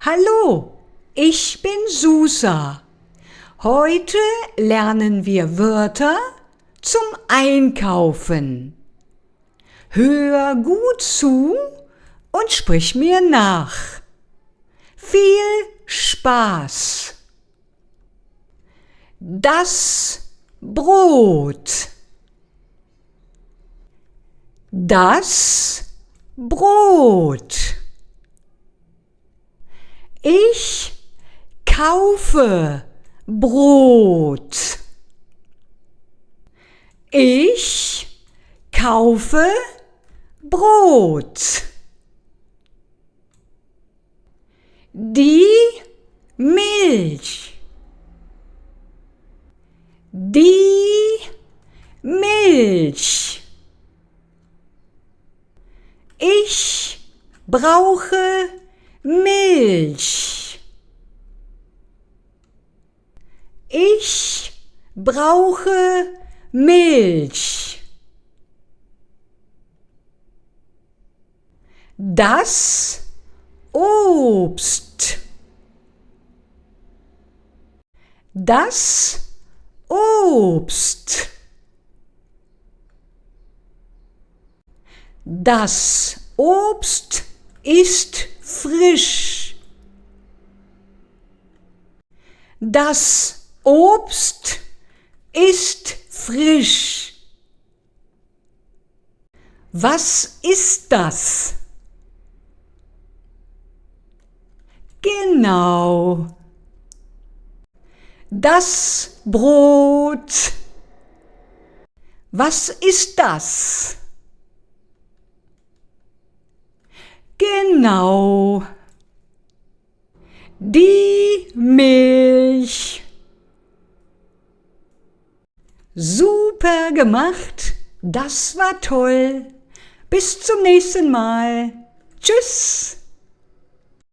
Hallo, ich bin Susa. Heute lernen wir Wörter zum Einkaufen. Hör gut zu und sprich mir nach. Viel Spaß! Das Brot. Das Brot. Ich kaufe Brot. Ich kaufe Brot. Die Milch. Die Milch. Ich brauche Milch. Ich brauche Milch. Das Obst. Das Obst. Das Obst ist frisch. Das Obst ist frisch. Was ist das? Genau. Das Brot. Was ist das? Genau. Die Milch. Super gemacht. Das war toll. Bis zum nächsten Mal. Tschüss.